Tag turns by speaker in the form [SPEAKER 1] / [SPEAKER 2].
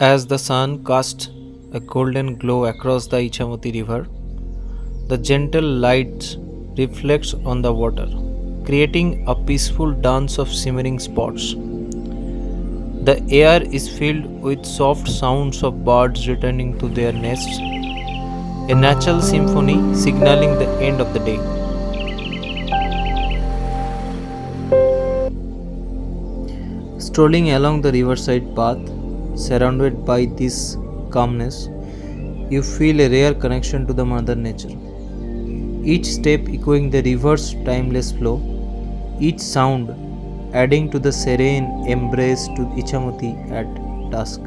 [SPEAKER 1] As the sun casts a golden glow across the Ichamati River, the gentle light reflects on the water, creating a peaceful dance of shimmering spots. The air is filled with soft sounds of birds returning to their nests, a natural symphony signaling the end of the day. Strolling along the riverside path, surrounded by this calmness, you feel a rare connection to the Mother Nature. Each step echoing the river's timeless flow, each sound adding to the serene embrace to Ichamati at dusk.